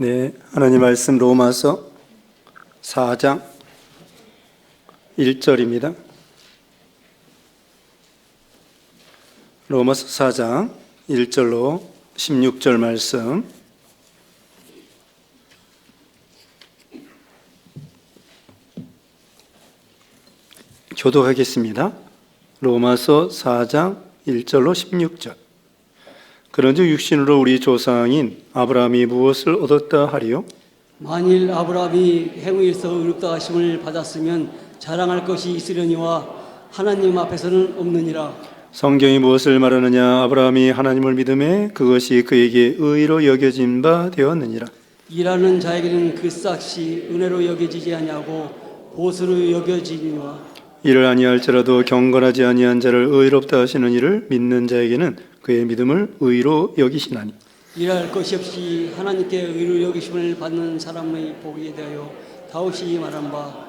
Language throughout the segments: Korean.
네, 하나님 말씀 로마서 4장 1절입니다. 로마서 4장 1절로 16절 말씀 교독하겠습니다. 로마서 4장 1절로 16절. 그런즉 육신으로 우리 조상인 아브라함이 무엇을 얻었다 하리요? 만일 아브라함이 행위에서 의롭다 하심을 받았으면 자랑할 것이 있으려니와 하나님 앞에서는 없느니라. 성경이 무엇을 말하느냐? 아브라함이 하나님을 믿음에 그것이 그에게 의로 여겨진 바 되었느니라. 일하는 자에게는 그 싹이 은혜로 여겨지지 아니하고 보수로 여겨지니와. 이를 아니할지라도 경건하지 아니한 자를 의롭다 하시는 이를 믿는 자에게는 그의 믿음을 의로 여기시나니. 일할 것이 없이 하나님께 의로 여기심을 받는 사람의 복에 대하여 다윗이 말한 바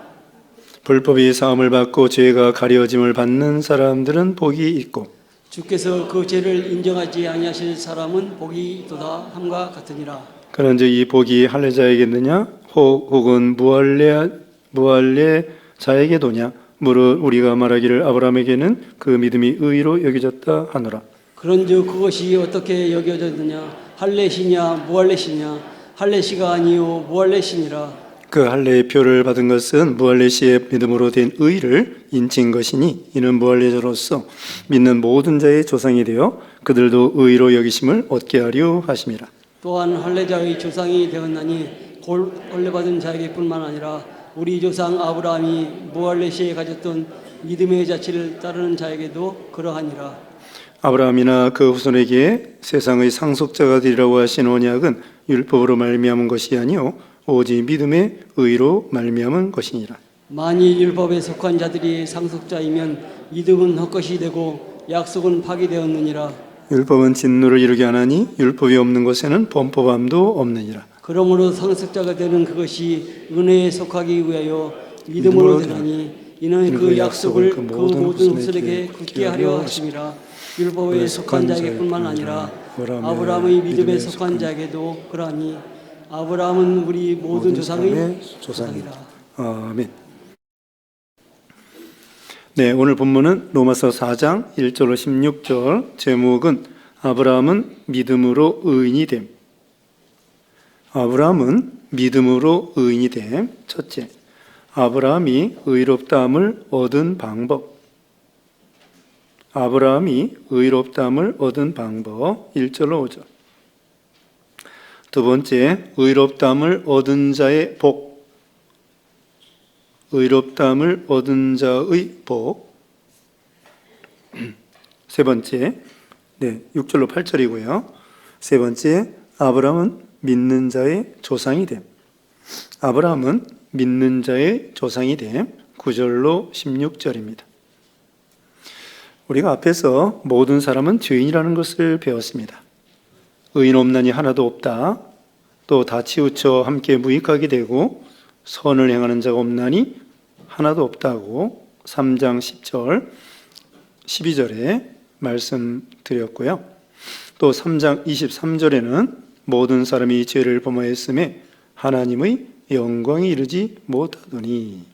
불법이 사함을 받고 죄가 가려짐을 받는 사람들은 복이 있고 주께서 그 죄를 인정하지 아니하실 사람은 복이 있도다 함과 같으니라. 그런즉 이 복이 할례자에게느냐 혹은 무할례 자에게도냐? 무릇 우리가 말하기를 아브라함에게는 그 믿음이 의로 여겨졌다 하노라. 그런즉 그것이 어떻게 여겨졌느냐? 할례시냐 무할례시냐? 할례시가 아니요 무할례시니라. 그 할례의 표를 받은 것은 무할례시의 믿음으로 된 의를 인친 것이니 이는 무할례자로서 믿는 모든 자의 조상이 되어 그들도 의로 여기심을 얻게 하려 하심이라. 또한 할례자의 조상이 되었나니 곧 할례받은 자에게뿐만 아니라 우리 조상 아브라함이 무할례시에 가졌던 믿음의 자체를 따르는 자에게도 그러하니라. 아브라함이나 그 후손에게 세상의 상속자가 되리라고 하신 언약은 율법으로 말미암은 것이 아니요 오직 믿음의 의로 말미암은 것이니라. 만일 율법에 속한 자들이 상속자이면 믿음은 헛것이 되고 약속은 파기되었느니라. 율법은 진노를 이루게 하나니 율법이 없는 곳에는 범법함도 없느니라. 그러므로 상속자가 되는 그것이 은혜에 속하기 위하여 믿음으로 되나니 이는 그 약속을 그 모든 후손에게 굳게 하려 하심이라. 율법에 속한 자에게뿐만 아니라 아브라함의 믿음에 속한 자에게도 그러하니 아브라함은 우리 모든 조상의 조상이라. 아멘. 네, 오늘 본문은 로마서 4장 1절로 16절. 제목은 아브라함은 믿음으로 의인이 됨. 아브라함은 믿음으로 의인이 됨. 첫째, 아브라함이 의롭다함을 얻은 방법. 아브라함이 의롭다함을 얻은 방법. 1절로 5절. 두 번째, 의롭다함을 얻은 자의 복. 의롭다함을 얻은 자의 복. 세 번째, 6절로 8절이고요. 세 번째, 아브라함은 믿는 자의 조상이 됨. 아브라함은 믿는 자의 조상이 됨. 9절로 16절입니다. 우리가 앞에서 모든 사람은 죄인이라는 것을 배웠습니다. 의인 없나니 하나도 없다. 또 다 치우쳐 함께 무익하게 되고 선을 행하는 자가 없나니 하나도 없다고 3장 10절, 12절에 말씀드렸고요. 또 3장 23절에는 모든 사람이 죄를 범하였음에 하나님의 영광이 이르지 못하더니.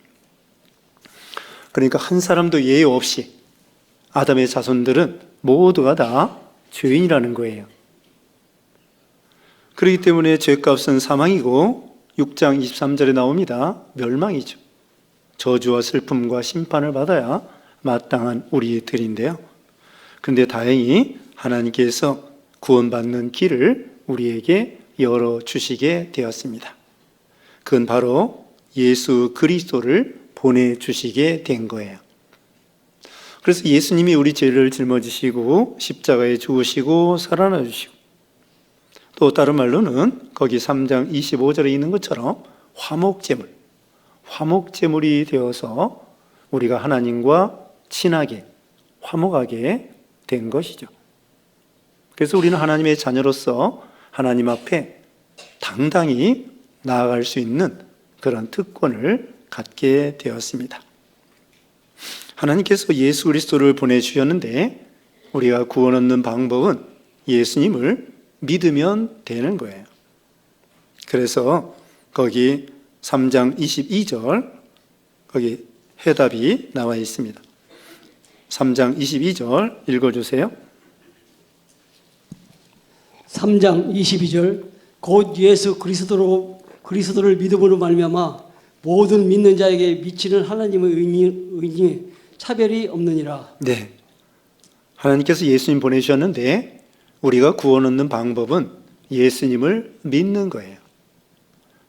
그러니까 한 사람도 예외 없이 아담의 자손들은 모두가 다 죄인이라는 거예요. 그렇기 때문에 죄값은 사망이고 6장 23절에 나옵니다. 멸망이죠. 저주와 슬픔과 심판을 받아야 마땅한 우리의 들인데요. 그런데 다행히 하나님께서 구원받는 길을 우리에게 열어주시게 되었습니다. 그건 바로 예수 그리스도를 보내주시게 된 거예요. 그래서 예수님이 우리 죄를 짊어지시고 십자가에 죽으시고 살아나 주시고 또 다른 말로는 거기 3장 25절에 있는 것처럼 화목제물이 되어서 우리가 하나님과 친하게 화목하게 된 것이죠. 그래서 우리는 하나님의 자녀로서 하나님 앞에 당당히 나아갈 수 있는 그런 특권을 갖게 되었습니다. 하나님께서 예수 그리스도를 보내주셨는데 우리가 구원 얻는 방법은 예수님을 믿으면 되는 거예요. 그래서 거기 3장 22절 거기 해답이 나와 있습니다. 3장 22절 읽어주세요. 3장 22절 곧 예수 그리스도를 믿음으로 말미암아 모든 믿는 자에게 미치는 하나님의 의니 차별이 없느니라. 네, 하나님께서 예수님 보내주셨는데 우리가 구원 얻는 방법은 예수님을 믿는 거예요.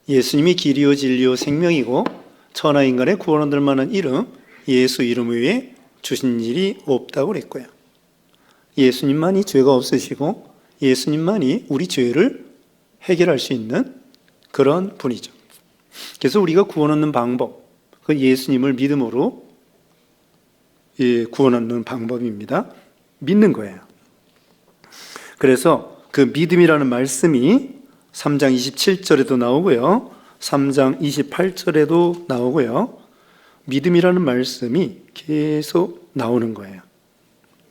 예수님이 길이요 진리요 생명이고 천하 인간의 구원 얻을 만한 이름 예수 이름 외에 주신 일이 없다고 그랬고요. 예수님만이 죄가 없으시고 예수님만이 우리 죄를 해결할 수 있는 그런 분이죠. 그래서 우리가 구원 얻는 방법, 그 예수님을 믿음으로 구원 얻는 방법입니다. 믿는 거예요. 그래서 그 믿음이라는 말씀이 3장 27절에도 나오고요. 3장 28절에도 나오고요. 믿음이라는 말씀이 계속 나오는 거예요.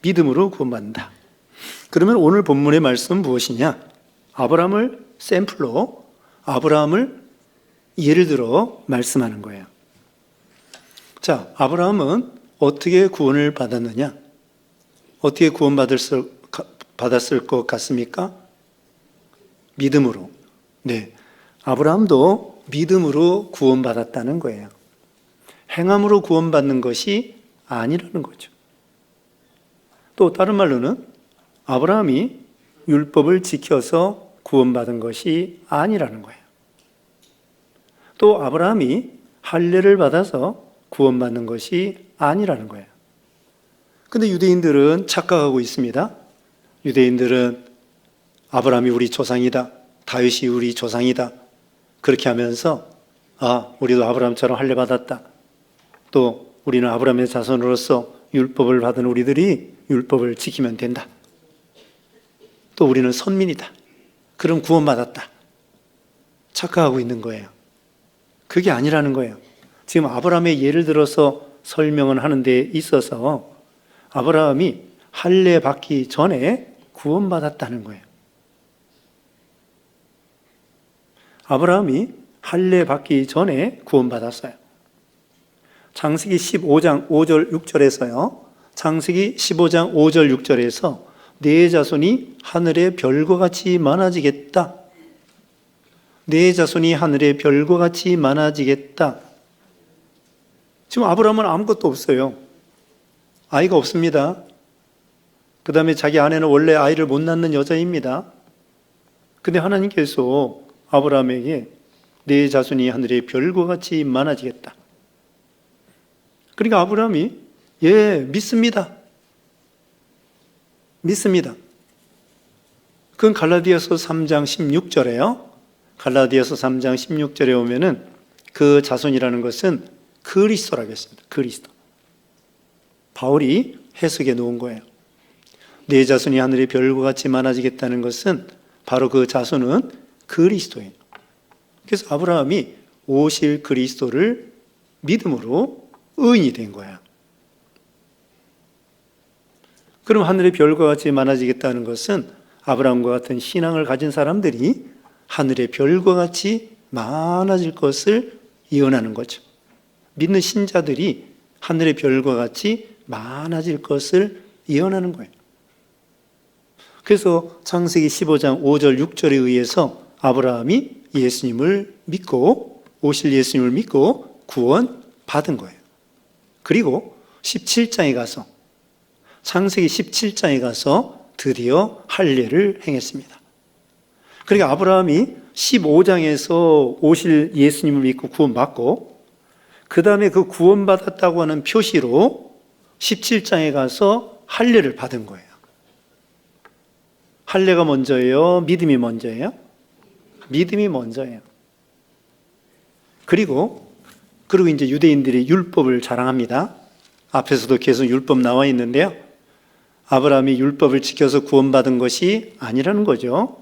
믿음으로 구원받는다. 그러면 오늘 본문의 말씀은 무엇이냐? 아브라함을 샘플로 아브라함을 예를 들어 말씀하는 거예요. 자, 아브라함은 어떻게 구원을 받았느냐? 어떻게 구원받았을 것 같습니까? 믿음으로. 네, 아브라함도 믿음으로 구원받았다는 거예요. 행함으로 구원받는 것이 아니라는 거죠. 또 다른 말로는 아브라함이 율법을 지켜서 구원받은 것이 아니라는 거예요. 또 아브라함이 할례를 받아서 구원받는 것이 아니라는 거예요. 근데 유대인들은 착각하고 있습니다. 유대인들은 아브라함이 우리 조상이다. 다윗이 우리 조상이다. 그렇게 하면서 우리도 아브라함처럼 할례 받았다. 또 우리는 아브라함의 자손으로서 율법을 받은 우리들이 율법을 지키면 된다. 또 우리는 선민이다. 그럼 구원받았다. 착각하고 있는 거예요. 그게 아니라는 거예요. 지금 아브라함의 예를 들어서 설명을 하는 데 있어서 아브라함이 할례 받기 전에 구원받았다는 거예요. 아브라함이 할례 받기 전에 구원받았어요. 창세기 15장 5절 6절에서요. 창세기 15장 5절 6절에서 네 자손이 하늘의 별과 같이 많아지겠다. 네 자손이 하늘의 별과 같이 많아지겠다. 지금 아브라함은 아무것도 없어요. 아이가 없습니다. 그 다음에 자기 아내는 원래 아이를 못 낳는 여자입니다. 근데 하나님께서 아브라함에게 네 자손이 하늘의 별과 같이 많아지겠다. 그러니까 아브라함이 믿습니다. 믿습니다. 그건 갈라디아서 3장 16절에요. 갈라디아서 3장 16절에 오면은 그 자손이라는 것은 그리스도라고 했습니다. 그리스도. 바울이 해석해 놓은 거예요. 네 자손이 하늘의 별과 같이 많아지겠다는 것은 바로 그 자손은 그리스도예요. 그래서 아브라함이 오실 그리스도를 믿음으로 의인이 된 거야. 그럼 하늘의 별과 같이 많아지겠다는 것은 아브라함과 같은 신앙을 가진 사람들이 하늘의 별과 같이 많아질 것을 예언하는 거죠. 믿는 신자들이 하늘의 별과 같이 많아질 것을 예언하는 거예요. 그래서 창세기 15장 5절 6절에 의해서 아브라함이 예수님을 믿고 오실 예수님을 믿고 구원받은 거예요. 그리고 17장에 가서 창세기 17장에 가서 드디어 할례를 행했습니다. 그러니까 아브라함이 15장에서 오실 예수님을 믿고 구원받고 그 다음에 그 구원받았다고 하는 표시로 17장에 가서 할례를 받은 거예요. 할례가 먼저예요? 믿음이 먼저예요? 믿음이 먼저예요. 그리고 이제 유대인들이 율법을 자랑합니다. 앞에서도 계속 율법 나와 있는데요. 아브라함이 율법을 지켜서 구원받은 것이 아니라는 거죠.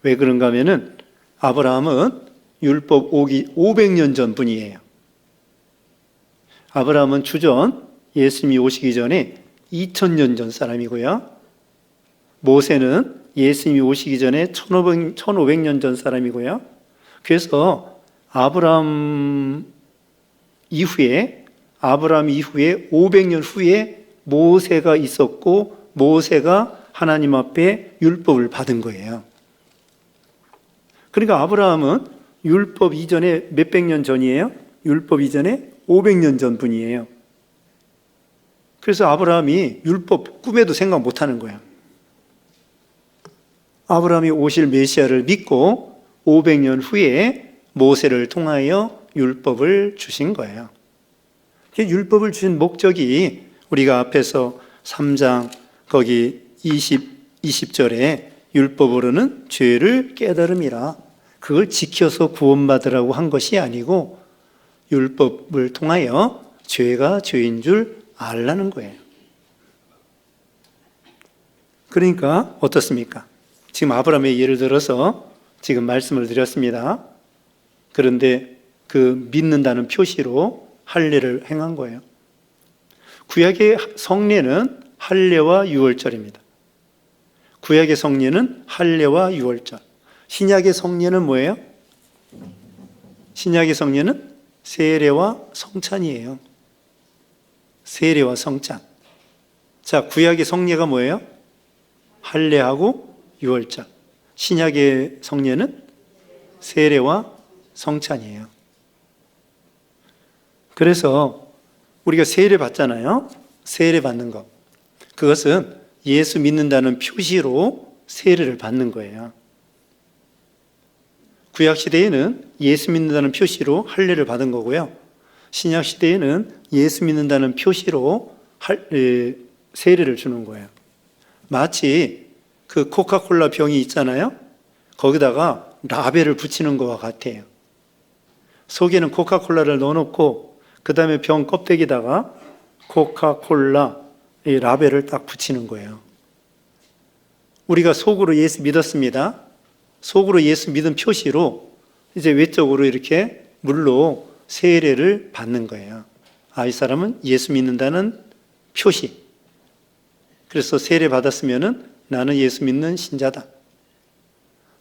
왜 그런가 하면은 아브라함은 율법 오기 500년 전 분이에요. 아브라함은 주전 예수님이 오시기 전에 2000년 전 사람이고요. 모세는 예수님이 오시기 전에 1500년 전 사람이고요. 그래서 아브라함 이후에 500년 후에 모세가 있었고 모세가 하나님 앞에 율법을 받은 거예요. 그러니까 아브라함은 율법 이전에 몇백 년 전이에요? 율법 이전에 500년 전 분이에요. 그래서 아브라함이 율법 꿈에도 생각 못 하는 거야. 아브라함이 오실 메시아를 믿고 500년 후에 모세를 통하여 율법을 주신 거예요. 율법을 주신 목적이 우리가 앞에서 3장 거기 20절에 율법으로는 죄를 깨달음이라 그걸 지켜서 구원받으라고 한 것이 아니고 율법을 통하여 죄가 죄인 줄 알라는 거예요. 그러니까 어떻습니까? 지금 아브라함의 예를 들어서 지금 말씀을 드렸습니다. 그런데 그 믿는다는 표시로 할례를 행한 거예요. 구약의 성례는 할례와 유월절입니다. 구약의 성례는 할례와 유월절. 신약의 성례는 뭐예요? 신약의 성례는 세례와 성찬이에요. 세례와 성찬. 자, 구약의 성례가 뭐예요? 할례하고 유월절. 신약의 성례는 세례와 성찬이에요. 그래서 우리가 세례 받잖아요. 세례 받는 것. 그것은 예수 믿는다는 표시로 세례를 받는 거예요. 구약 시대에는 예수 믿는다는 표시로 할례를 받은 거고요. 신약 시대에는 예수 믿는다는 표시로 세례를 주는 거예요. 마치 그 코카콜라 병이 있잖아요. 거기다가 라벨을 붙이는 것과 같아요. 속에는 코카콜라를 넣어놓고 그 다음에 병 껍데기다가 코카콜라 이 라벨을 딱 붙이는 거예요. 우리가 속으로 예수 믿었습니다. 속으로 예수 믿은 표시로 이제 외적으로 이렇게 물로 세례를 받는 거예요. 아, 이 사람은 예수 믿는다는 표시. 그래서 세례 받았으면은 나는 예수 믿는 신자다.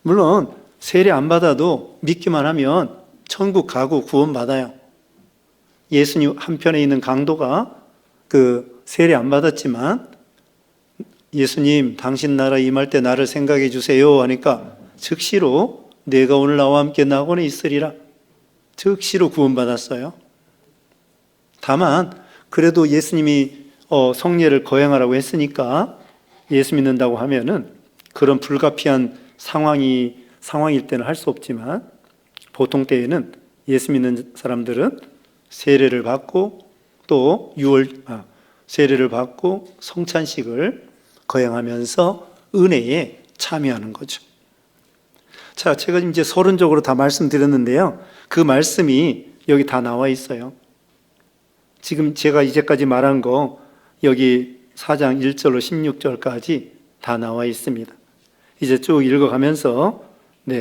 물론 세례 안 받아도 믿기만 하면 천국 가고 구원 받아요. 예수님 한편에 있는 강도가 그 세례 안 받았지만 예수님 당신 나라 임할 때 나를 생각해 주세요 하니까 즉시로 내가 오늘 나와 함께 낙원에 있으리라. 즉시로 구원받았어요. 다만 그래도 예수님이 성례를 거행하라고 했으니까 예수 믿는다고 하면은 그런 불가피한 상황일 때는 할 수 없지만 보통 때에는 예수 믿는 사람들은 세례를 받고 또 세례를 받고 성찬식을 거행하면서 은혜에 참여하는 거죠. 자, 제가 이제 서론적으로 다 말씀드렸는데요. 그 말씀이 여기 다 나와 있어요. 지금 제가 이제까지 말한 거 여기 4장 1절로 16절까지 다 나와 있습니다. 이제 쭉 읽어가면서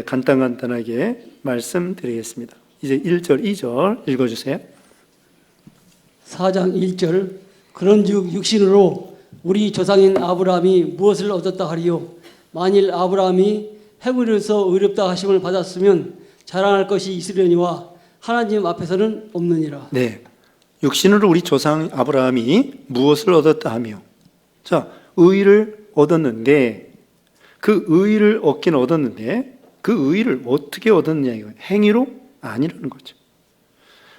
간단하게 말씀드리겠습니다. 이제 1절, 2절 읽어주세요. 4장 1절 그런즉 육신으로 우리 조상인 아브라함이 무엇을 얻었다 하리요? 만일 아브라함이 행위로서 의롭다 하심을 받았으면 자랑할 것이 있으려니와 하나님 앞에서는 없느니라. 네, 육신으로 우리 조상 아브라함이 무엇을 얻었다 하며, 자, 의를 얻었는데 그 의를 얻긴 얻었는데 그 의를 어떻게 얻었느냐 이거예요. 행위로 아니라는 거죠.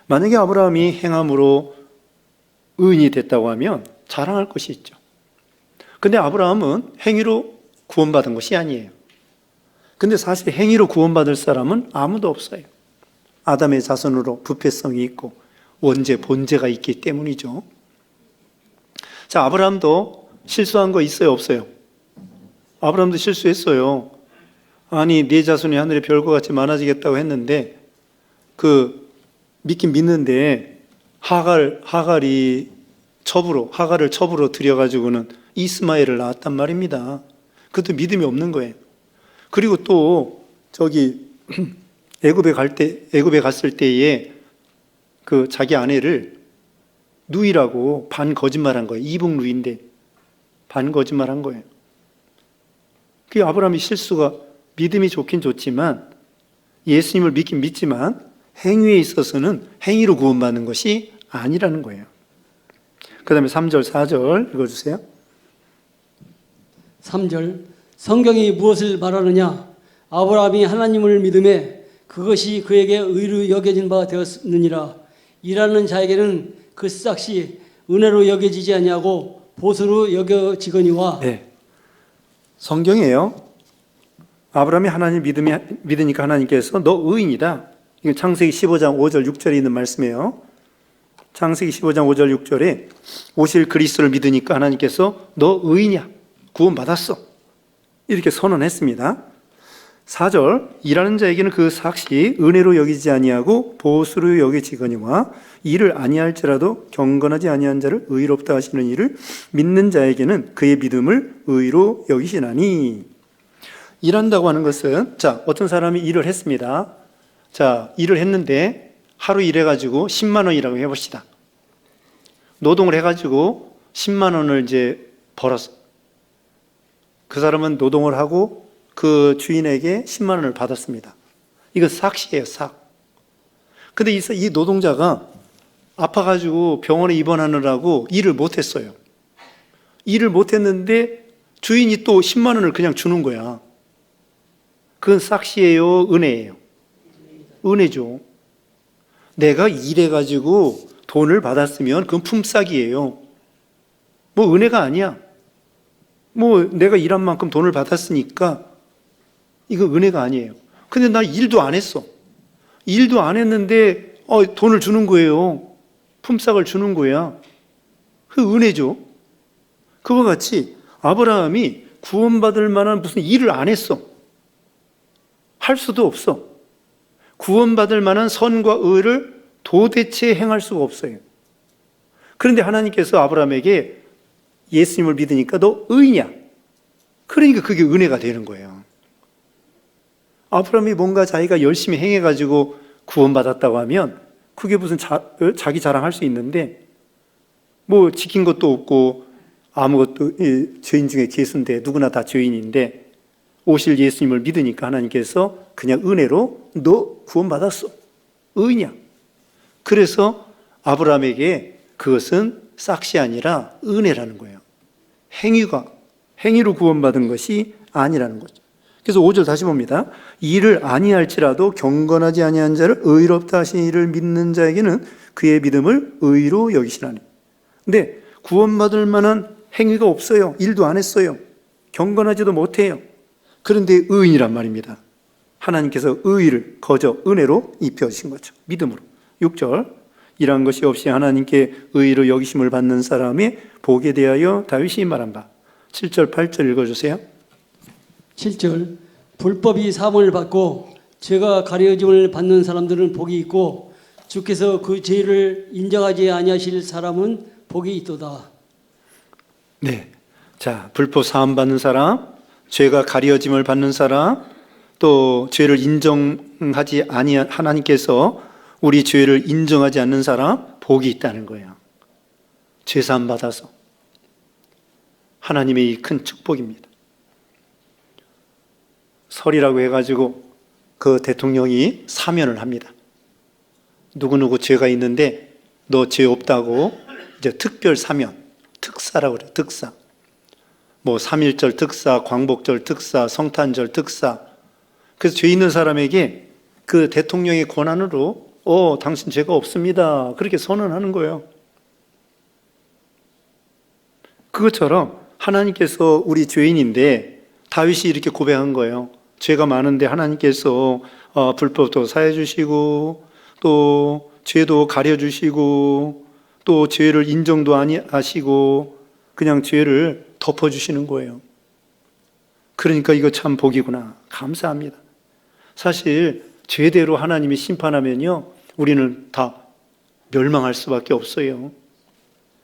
만약에 아브라함이 행함으로 의인이 됐다고 하면 자랑할 것이 있죠. 근데 아브라함은 행위로 구원받은 것이 아니에요. 근데 사실 행위로 구원받을 사람은 아무도 없어요. 아담의 자손으로 부패성이 있고 원죄, 본죄가 있기 때문이죠. 자, 아브라함도 실수한 거 있어요, 없어요? 아브라함도 실수했어요. 아니, 네 자손이 하늘의 별과 같이 많아지겠다고 했는데 믿긴 믿는데 하갈을 첩으로 들여가지고는 이스마엘을 낳았단 말입니다. 그것도 믿음이 없는 거예요. 그리고 또 애굽에 갔을 때에 그 자기 아내를 누이라고 반 거짓말한 거예요. 이북 누이인데 반 거짓말한 거예요. 그 아브라함의 실수가 믿음이 좋긴 좋지만 예수님을 믿긴 믿지만 행위에 있어서는 행위로 구원받는 것이 아니라는 거예요. 그 다음에 3절, 4절 읽어주세요. 3절 성경이 무엇을 말하느냐? 아브라함이 하나님을 믿음에 그것이 그에게 의로 여겨진 바 되었느니라. 일하는 자에게는 그 싹이 은혜로 여겨지지 아니하고 보수로 여겨지거니와. 네. 성경이에요. 아브라함이 하나님 믿으니까 하나님께서 너 의인이다. 이건 창세기 15장 5절 6절에 있는 말씀이에요. 창세기 15장 5절 6절에 오실 그리스도를 믿으니까 하나님께서 너 의인이야. 구원받았어. 이렇게 선언했습니다. 4절 일하는 자에게는 그 삭시 은혜로 여기지 아니하고 보수로 여기지거니와 이를 아니할지라도 경건하지 아니한 자를 의롭다 하시는 이를 믿는 자에게는 그의 믿음을 의로 여기시나니. 일한다고 하는 것은 자, 어떤 사람이 일을 했습니다. 자, 일을 했는데 하루 일해가지고 10만 원이라고 해봅시다. 노동을 해가지고 10만 원을 이제 벌었어. 그 사람은 노동을 하고 그 주인에게 10만 원을 받았습니다. 이거 삭시예요, 삭. 근데 이 노동자가 아파가지고 병원에 입원하느라고 일을 못했어요. 일을 못했는데 주인이 또 10만 원을 그냥 주는 거야. 그건 삭시예요, 은혜예요? 은혜죠. 내가 일해가지고 돈을 받았으면 그건 품삯이에요. 뭐 은혜가 아니야. 뭐 내가 일한 만큼 돈을 받았으니까 이거 은혜가 아니에요. 근데 나 일도 안 했어. 일도 안 했는데 돈을 주는 거예요. 품삯을 주는 거야. 그 은혜죠. 그와 같이 아브라함이 구원받을 만한 무슨 일을 안 했어. 할 수도 없어. 구원받을 만한 선과 의를 도대체 행할 수가 없어요. 그런데 하나님께서 아브라함에게 예수님을 믿으니까 너 의인이야. 그러니까 그게 은혜가 되는 거예요. 아브라함이 뭔가 자기가 열심히 행해가지고 구원받았다고 하면 그게 무슨 자기 자랑할 수 있는데 뭐 지킨 것도 없고 아무것도 죄인 중에 괴수인데 누구나 다 죄인인데 오실 예수님을 믿으니까 하나님께서 그냥 은혜로 너 구원받았어. 의인이야. 그래서 아브라함에게 그것은 싹시 아니라 은혜라는 거예요. 행위로 구원받은 것이 아니라는 거죠. 그래서 5절 다시 봅니다. 이를 아니할지라도 경건하지 아니한 자를 의롭다 하신 이를 믿는 자에게는 그의 믿음을 의로 여기시나니. 근데 구원받을 만한 행위가 없어요. 일도 안 했어요. 경건하지도 못해요. 그런데 의인이란 말입니다. 하나님께서 의를 거저 은혜로 입혀주신 거죠. 믿음으로. 6절 이러한 것이 없이 하나님께 의로 여기심을 받는 사람의 복에 대하여 다윗이 말한 바. 7절 8절 읽어주세요. 7절 불법이 사함을 받고 죄가 가려짐을 받는 사람들은 복이 있고 주께서 그 죄를 인정하지 아니하실 사람은 복이 있도다. 네. 자, 불법 사함 받는 사람, 죄가 가려짐을 받는 사람, 또 죄를 인정하지 아니한 하나님께서 우리 죄를 인정하지 않는 사람 복이 있다는 거예요. 죄 사함 받아서 하나님의 큰 축복입니다. 설이라고 해가지고 그 대통령이 사면을 합니다. 누구누구 죄가 있는데 너 죄 없다고 이제 특별 사면, 특사라고 그래요. 특사. 뭐 3.1절 특사, 광복절 특사, 성탄절 특사. 그래서 죄 있는 사람에게 그 대통령의 권한으로 당신 죄가 없습니다. 그렇게 선언하는 거예요. 그것처럼 하나님께서 우리 죄인인데 다윗이 이렇게 고백한 거예요. 죄가 많은데 하나님께서 불법도 사해 주시고 또 죄도 가려 주시고 또 죄를 인정도 아니하시고 그냥 죄를 덮어 주시는 거예요. 그러니까 이거 참 복이구나. 감사합니다. 사실 죄대로 하나님이 심판하면요 우리는 다 멸망할 수밖에 없어요.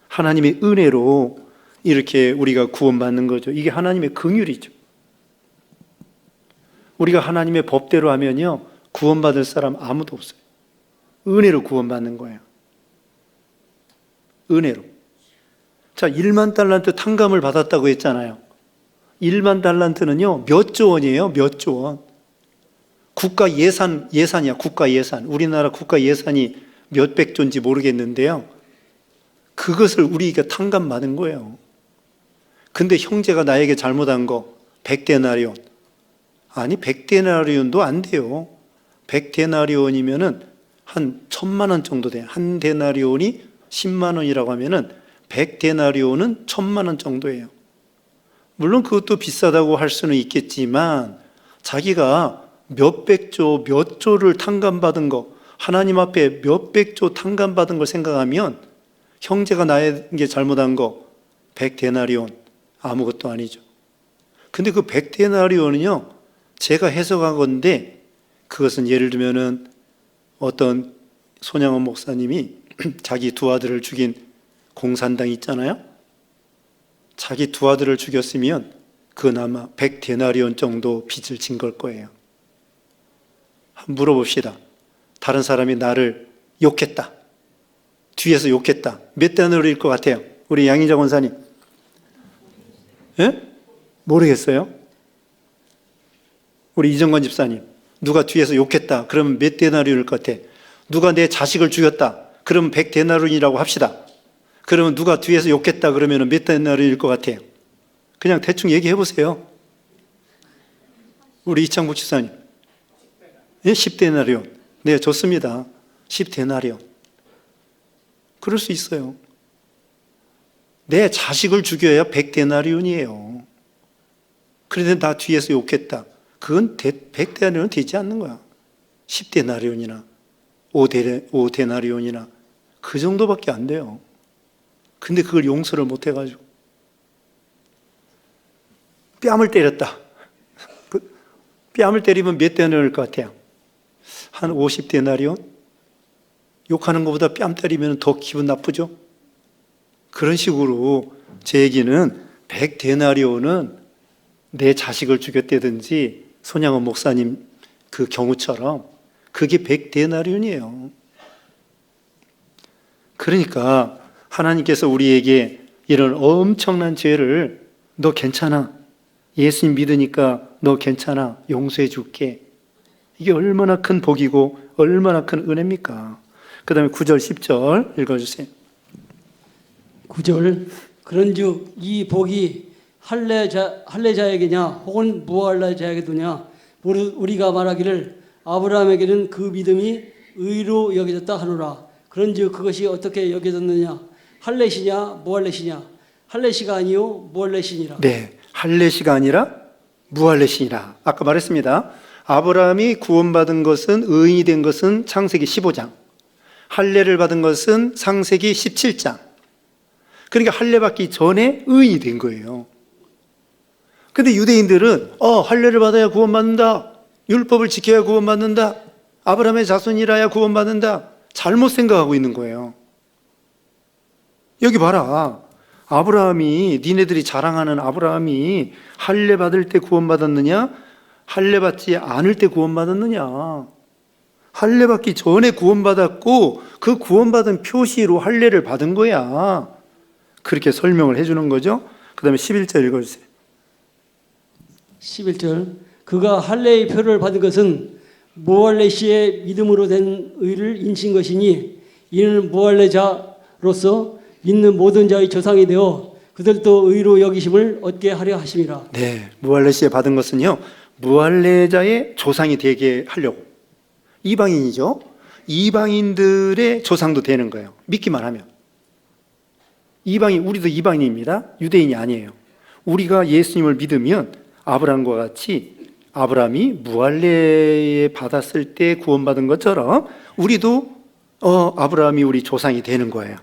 하나님의 은혜로 이렇게 우리가 구원받는 거죠. 이게 하나님의 긍휼이죠. 우리가 하나님의 법대로 하면요 구원받을 사람 아무도 없어요. 은혜로 구원받는 거예요. 은혜로. 자, 1만 달란트 탕감을 받았다고 했잖아요. 1만 달란트는요 몇 조 원이에요. 몇 조 원. 국가 예산이야, 국가 예산. 우리나라 국가 예산이 몇백 조인지 모르겠는데요. 그것을 우리가 탕감받은 거예요. 근데 형제가 나에게 잘못한 거 100데나리온. 아니 100데나리온도 안 돼요. 100데나리온이면은 한 1000만 원 정도 돼요. 한 데나리온이 10만 원이라고 하면은 100데나리온은 1000만 원 정도예요. 물론 그것도 비싸다고 할 수는 있겠지만 자기가 몇백 조, 몇 조를 탕감받은 거, 하나님 앞에 몇백 조 탕감받은 걸 생각하면 형제가 나에게 잘못한 거 100데나리온 아무것도 아니죠. 근데 그 100데나리온은요, 제가 해석한 건데 그것은 예를 들면은 어떤 손양원 목사님이 자기 두 아들을 죽인 공산당 있잖아요. 자기 두 아들을 죽였으면 그건 아마 100데나리온 정도 빚을 진 걸 거예요. 한번 물어봅시다. 다른 사람이 나를 욕했다. 뒤에서 욕했다. 몇 데나리온일 것 같아요? 우리 양희자 권사님. 예? 모르겠어요? 우리 이정관 집사님. 누가 뒤에서 욕했다. 그러면 몇 데나리온일 것 같아? 누가 내 자식을 죽였다. 그러면 100데나리온이라고 합시다. 그러면 누가 뒤에서 욕했다. 그러면 몇 데나리온일 것 같아요? 그냥 대충 얘기해 보세요. 우리 이창복 집사님. 예? 10데나리온. 네, 좋습니다. 10데나리온. 그럴 수 있어요. 내 자식을 죽여야 100데나리온이에요. 그런데 나 뒤에서 욕했다. 그건 100데나리온 되지 않는 거야. 10데나리온이나 5데나리온이나 그 정도밖에 안 돼요. 근데 그걸 용서를 못 해가지고 뺨을 때렸다. 뺨을 때리면 몇 데나리온일 것 같아요? 한 50데나리온? 욕하는 것보다 뺨 때리면 더 기분 나쁘죠? 그런 식으로 제 얘기는 100데나리온은 내 자식을 죽였다든지 손양원 목사님 그 경우처럼 그게 100데나리온이에요. 그러니까 하나님께서 우리에게 이런 엄청난 죄를 너 괜찮아. 예수님 믿으니까 너 괜찮아. 용서해 줄게. 이게 얼마나 큰 복이고 얼마나 큰 은혜입니까? 그 다음에 9절 10절 읽어주세요. 9절 그런즉 이 복이 할례자에게냐 혹은 무할례자에게도냐 우리가 말하기를 아브라함에게는 그 믿음이 의로 여겨졌다 하노라. 그런즉 그것이 어떻게 여겨졌느냐 할례시냐 무할례시냐 할례시가 아니요 무할례시니라. 네, 할례시가 아니라 무할례시니라. 아까 말했습니다. 아브라함이 구원받은 것은 의인이 된 것은 창세기 15장, 할례를 받은 것은 창세기 17장. 그러니까 할례 받기 전에 의인이 된 거예요. 근데 유대인들은 할례를 받아야 구원받는다. 율법을 지켜야 구원받는다. 아브라함의 자손이라야 구원받는다. 잘못 생각하고 있는 거예요. 여기 봐라. 아브라함이 니네들이 자랑하는 아브라함이 할례 받을 때 구원받았느냐? 할례 받지 않을 때 구원받았느냐? 할례 받기 전에 구원받았고 그 구원받은 표시로 할례를 받은 거야. 그렇게 설명을 해주는 거죠. 그 다음에 11절 읽어주세요. 11절 그가 할례의 표를 받은 것은 무할례시의 믿음으로 된 의를 인친 것이니 이는 무할례자로서 믿는 모든 자의 조상이 되어 그들도 의로 여기심을 얻게 하려 하심이라. 네, 무할례시에 받은 것은요, 무할례자의 조상이 되게 하려고. 이방인이죠. 이방인들의 조상도 되는 거예요. 믿기만 하면. 우리도 이방인입니다. 유대인이 아니에요. 우리가 예수님을 믿으면 아브라함과 같이 아브라함이 무할례에 받았을 때 구원받은 것처럼 우리도 아브라함이 우리 조상이 되는 거예요.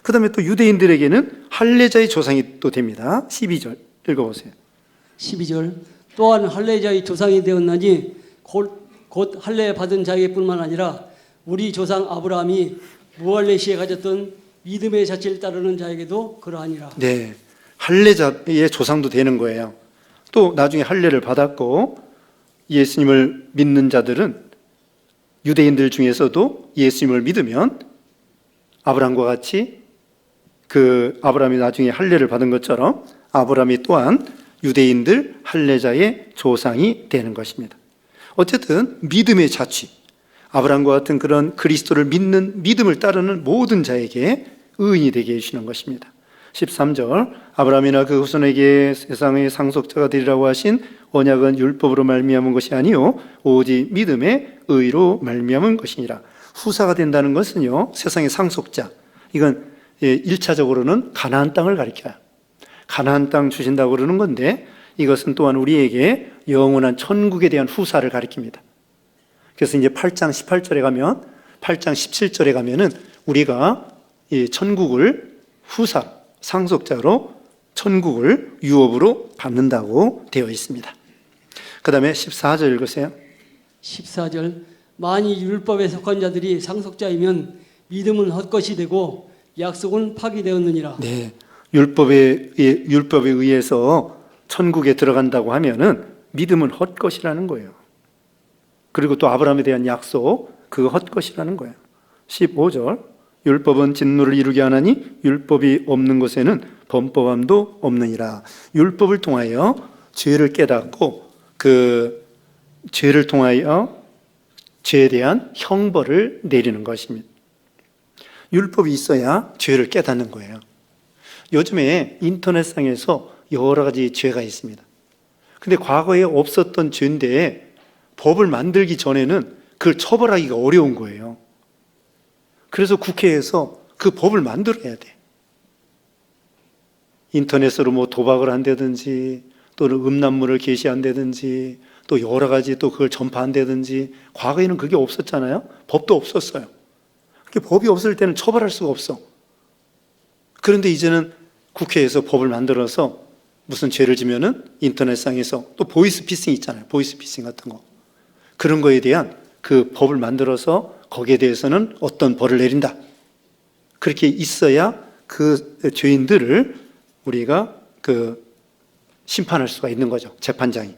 그 다음에 또 유대인들에게는 할례자의 조상이 또 됩니다. 12절 읽어보세요. 12절 또한 할례자의 조상이 되었나니 곧 할례 받은 자에게뿐만 아니라 우리 조상 아브라함이 무할례 시에 가졌던 믿음의 자체를 따르는 자에게도 그러하니라. 네, 할례자의 조상도 되는 거예요. 또 나중에 할례를 받았고 예수님을 믿는 자들은 유대인들 중에서도 예수님을 믿으면 아브라함과 같이 그 아브라함이 나중에 할례를 받은 것처럼 아브라함이 또한 유대인들 할례자의 조상이 되는 것입니다. 어쨌든 믿음의 자취, 아브라함과 같은 그런 그리스도를 믿는 믿음을 따르는 모든 자에게 의인이 되게 해주시는 것입니다. 13절, 아브라함이나 그 후손에게 세상의 상속자가 되리라고 하신 언약은 율법으로 말미암은 것이 아니요 오직 믿음의 의로 말미암은 것이니라. 후사가 된다는 것은요, 세상의 상속자, 이건 1차적으로는 가나안 땅을 가리켜요. 가나안 땅 주신다고 그러는 건데, 이것은 또한 우리에게 영원한 천국에 대한 후사를 가리킵니다. 그래서 이제 8장 18절에 가면, 8장 17절에 가면은 우리가 이 천국을 후사, 상속자로 천국을 유업으로 받는다고 되어 있습니다. 그 다음에 14절 읽으세요. 14절, 만일 율법에 속한 자들이 상속자이면 믿음은 헛것이 되고 약속은 파기되었느니라. 네, 율법에 의해서 천국에 들어간다고 하면은 믿음은 헛것이라는 거예요. 그리고 또 아브라함에 대한 약속, 그거 헛것이라는 거예요. 15절, 율법은 진노를 이루게 하나니 율법이 없는 곳에는 범법함도 없느니라. 율법을 통하여 죄를 깨닫고 그 죄를 통하여 죄에 대한 형벌을 내리는 것입니다. 율법이 있어야 죄를 깨닫는 거예요. 요즘에 인터넷상에서 여러 가지 죄가 있습니다. 근데 과거에 없었던 죄인데 법을 만들기 전에는 그걸 처벌하기가 어려운 거예요. 그래서 국회에서 그 법을 만들어야 돼. 인터넷으로 뭐 도박을 한다든지, 또는 음란물을 게시한다든지, 또 여러 가지 또 그걸 전파한다든지. 과거에는 그게 없었잖아요. 법도 없었어요. 법이 없을 때는 처벌할 수가 없어. 그런데 이제는 국회에서 법을 만들어서 무슨 죄를 지면은 인터넷상에서 또 보이스피싱 있잖아요. 보이스피싱 같은 거. 그런 거에 대한 그 법을 만들어서 거기에 대해서는 어떤 벌을 내린다. 그렇게 있어야 그 죄인들을 우리가 그 심판할 수가 있는 거죠. 재판장이.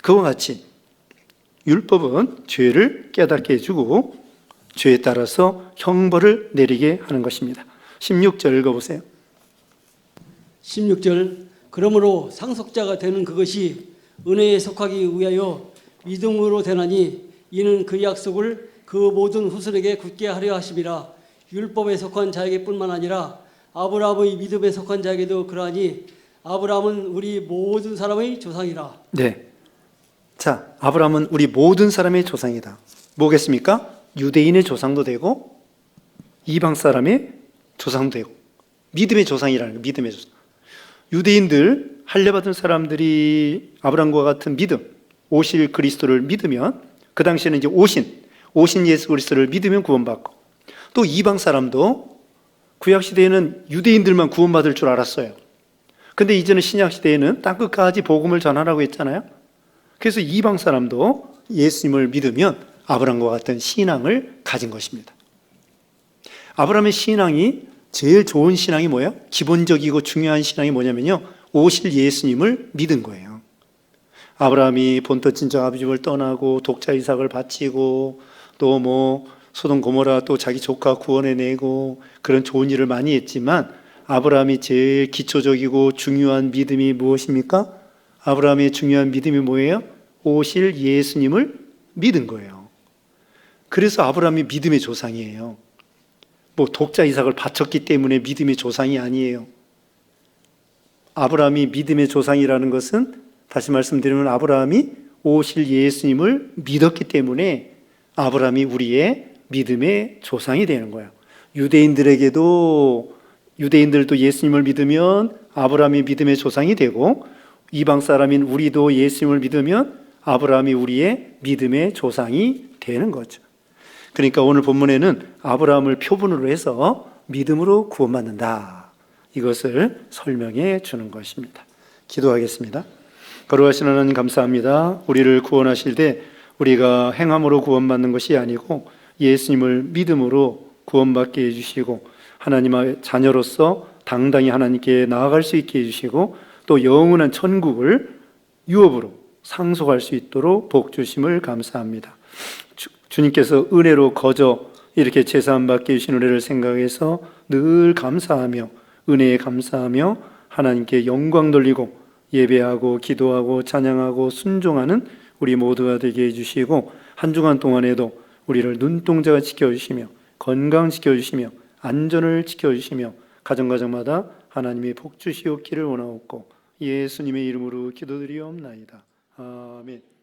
그와 같이 율법은 죄를 깨닫게 해주고 죄에 따라서 형벌을 내리게 하는 것입니다. 16절 읽어보세요. 16절, 그러므로 상속자가 되는 그것이 은혜에 속하기 위하여 믿음으로 되나니 이는 그 약속을 그 모든 후손에게 굳게 하려 하심이라. 율법에 속한 자에게 뿐만 아니라 아브라함의 믿음에 속한 자에게도 그러하니 아브라함은 우리 모든 사람의 조상이라. 네. 자, 아브라함은 우리 모든 사람의 조상이다. 뭐겠습니까? 유대인의 조상도 되고 이방 사람의 조상도 되고 믿음의 조상이라는 거예요. 믿음의 조상. 유대인들, 할례받은 사람들이 아브라함과 같은 믿음, 오실 그리스도를 믿으면, 그 당시에는 이제 오신 예수 그리스도를 믿으면 구원받고, 또 이방 사람도 구약 시대에는 유대인들만 구원받을 줄 알았어요. 근데 이제는 신약 시대에는 땅끝까지 복음을 전하라고 했잖아요. 그래서 이방 사람도 예수님을 믿으면 아브라함과 같은 신앙을 가진 것입니다. 아브라함의 신앙이 제일 좋은 신앙이 뭐예요? 기본적이고 중요한 신앙이 뭐냐면요, 오실 예수님을 믿은 거예요. 아브라함이 본토 친척 아비 집을 떠나고 독자 이삭을 바치고 또 뭐 소돔 고모라 또 자기 조카 구원해내고 그런 좋은 일을 많이 했지만, 아브라함이 제일 기초적이고 중요한 믿음이 무엇입니까? 아브라함의 중요한 믿음이 뭐예요? 오실 예수님을 믿은 거예요. 그래서 아브라함이 믿음의 조상이에요. 뭐 독자 이삭을 바쳤기 때문에 믿음의 조상이 아니에요. 아브라함이 믿음의 조상이라는 것은, 다시 말씀드리면 아브라함이 오실 예수님을 믿었기 때문에 아브라함이 우리의 믿음의 조상이 되는 거예요. 유대인들도 예수님을 믿으면 아브라함이 믿음의 조상이 되고, 이방 사람인 우리도 예수님을 믿으면 아브라함이 우리의 믿음의 조상이 되는 거죠. 그러니까 오늘 본문에는 아브라함을 표본으로 해서 믿음으로 구원받는다, 이것을 설명해 주는 것입니다. 기도하겠습니다. 거룩하신 하나님, 감사합니다. 우리를 구원하실 때 우리가 행함으로 구원받는 것이 아니고 예수님을 믿음으로 구원받게 해주시고, 하나님의 자녀로서 당당히 하나님께 나아갈 수 있게 해주시고, 또 영원한 천국을 유업으로 상속할 수 있도록 복 주심을 감사합니다. 주님께서 은혜로 거저 이렇게 제사함 받게 해주신 은혜를 생각해서 늘 감사하며 은혜에 감사하며 하나님께 영광 돌리고 예배하고 기도하고 찬양하고 순종하는 우리 모두가 되게 해주시고 한 주간 동안에도 우리를 눈동자가 지켜주시며 건강시켜주시며 안전을 지켜주시며 가정가정마다 하나님의 복 주시옵기를 원하옵고 예수님의 이름으로 기도드리옵나이다. 아멘.